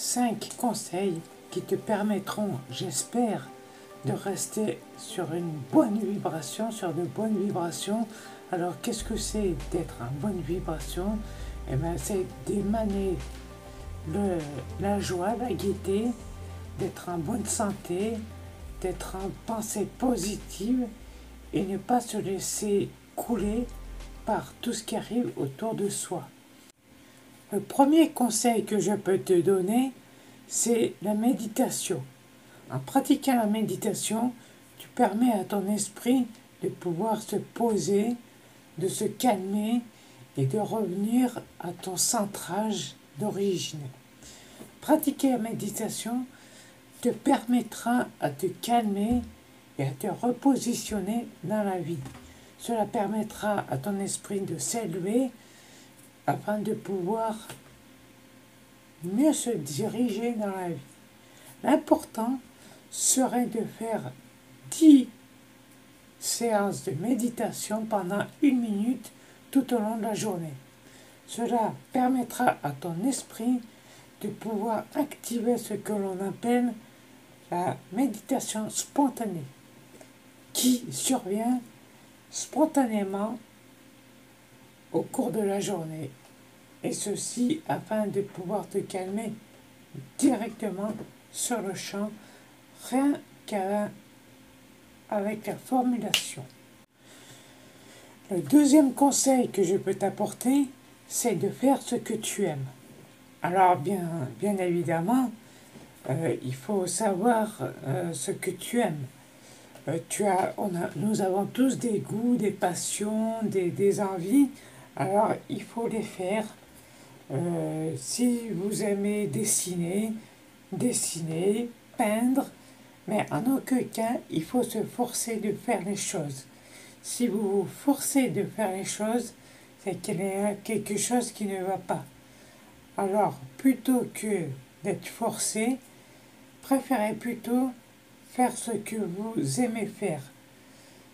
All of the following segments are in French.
5 conseils qui te permettront, j'espère, de rester sur une bonne vibration, sur de bonnes vibrations. Alors, qu'est-ce que c'est d'être en bonne vibration? Eh bien, c'est d'émaner la joie, la gaieté, d'être en bonne santé, d'être en pensée positive et ne pas se laisser couler par tout ce qui arrive autour de soi. Le premier conseil que je peux te donner, c'est la méditation. En pratiquant la méditation, tu permets à ton esprit de pouvoir se poser, de se calmer et de revenir à ton centrage d'origine. Pratiquer la méditation te permettra à te calmer et à te repositionner dans la vie. Cela permettra à ton esprit de s'élever afin de pouvoir mieux se diriger dans la vie. L'important serait de faire 10 séances de méditation pendant 1 minute tout au long de la journée. Cela permettra à ton esprit de pouvoir activer ce que l'on appelle la méditation spontanée, qui survient spontanément au cours de la journée. Et ceci afin de pouvoir te calmer directement sur le champ, rien qu'avec la formulation. Le deuxième conseil que je peux t'apporter, c'est de faire ce que tu aimes. Alors bien évidemment, il faut savoir ce que tu aimes. Nous avons tous des goûts, des passions, des envies, alors il faut les faire. Si vous aimez dessiner, peindre, mais en aucun cas, il faut se forcer de faire les choses. Si vous vous forcez de faire les choses, c'est qu'il y a quelque chose qui ne va pas. Alors, plutôt que d'être forcé, préférez plutôt faire ce que vous aimez faire.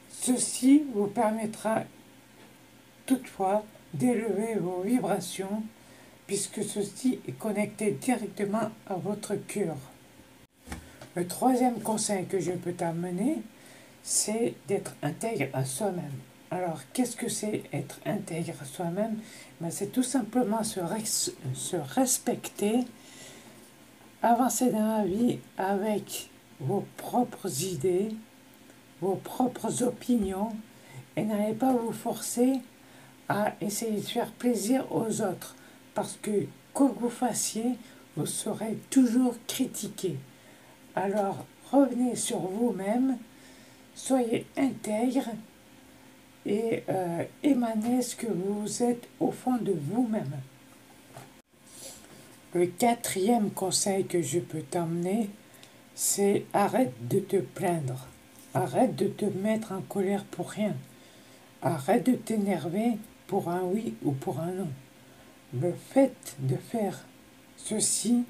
Ceci vous permettra toutefois d'élever vos vibrations puisque ceci est connecté directement à votre cœur. Le troisième conseil que je peux t'amener, c'est d'être intègre à soi-même. Alors, qu'est-ce que c'est être intègre à soi-même? C'est tout simplement se respecter, avancer dans la vie avec vos propres idées, vos propres opinions, et n'allez pas vous forcer à essayer de faire plaisir aux autres, parce que quoi que vous fassiez, vous serez toujours critiqué. Alors, revenez sur vous-même, soyez intègre et émanez ce que vous êtes au fond de vous-même. Le quatrième conseil que je peux t'emmener, c'est arrête de te plaindre. Arrête de te mettre en colère pour rien. Arrête de t'énerver pour un oui ou pour un non. Le fait de faire ceci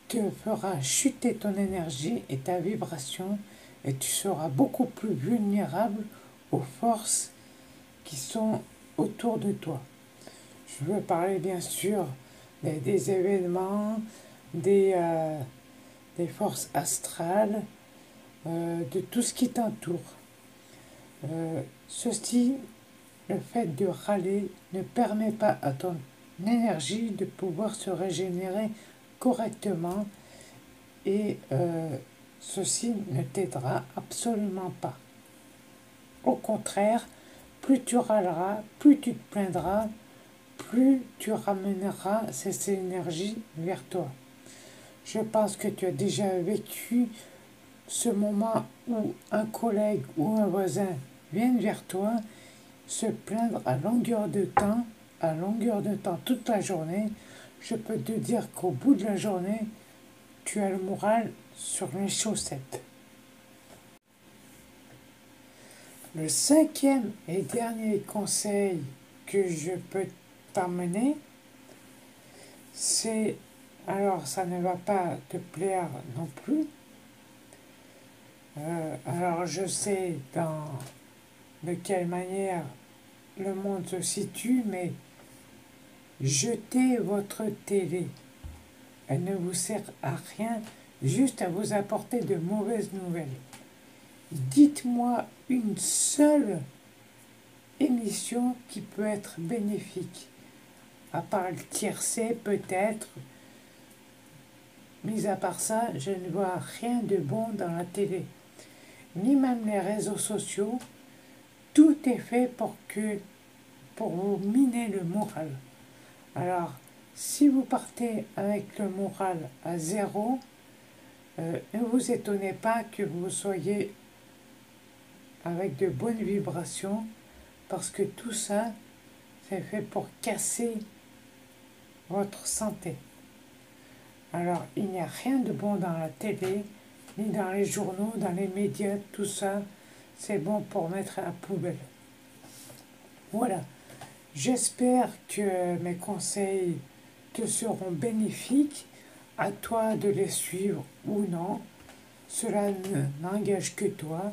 te fera chuter ton énergie et ta vibration et tu seras beaucoup plus vulnérable aux forces qui sont autour de toi. Je veux parler bien sûr des événements, des forces astrales, de tout ce qui t'entoure. Ceci, le fait de râler ne permet pas à ton énergie de pouvoir se régénérer correctement et ceci ne t'aidera absolument pas. Au contraire, plus tu râleras, plus tu te plaindras, plus tu ramèneras ces énergies vers toi. Je pense que tu as déjà vécu ce moment où un collègue ou un voisin viennent vers toi se plaindre à longueur de temps, toute la journée. Je peux te dire qu'au bout de la journée, tu as le moral sur les chaussettes. Le cinquième et dernier conseil que je peux t'emmener, c'est, alors ça ne va pas te plaire non plus, alors je sais de quelle manière le monde se situe, mais jetez votre télé. Elle ne vous sert à rien, juste à vous apporter de mauvaises nouvelles. Dites-moi une seule émission qui peut être bénéfique. À part le tiercé, peut-être. Mis à part ça, je ne vois rien de bon dans la télé. Ni même les réseaux sociaux. Tout est fait pour vous miner le moral. Alors, si vous partez avec le moral à zéro, ne vous étonnez pas que vous soyez avec de bonnes vibrations, parce que tout ça, c'est fait pour casser votre santé. Alors, il n'y a rien de bon dans la télé, ni dans les journaux, dans les médias, tout ça, c'est bon pour mettre à la poubelle. Voilà. J'espère que mes conseils te seront bénéfiques. À toi de les suivre ou non. Cela n'engage que toi.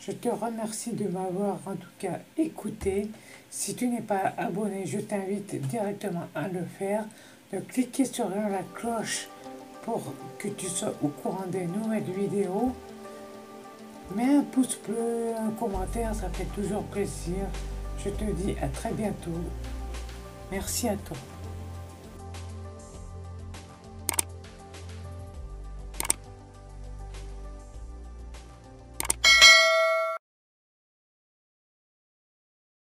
Je te remercie de m'avoir en tout cas écouté. Si tu n'es pas abonné, je t'invite directement à le faire. De cliquer sur la cloche pour que tu sois au courant des nouvelles vidéos. Mets un pouce bleu, un commentaire, ça fait toujours plaisir. Je te dis à très bientôt. Merci à toi.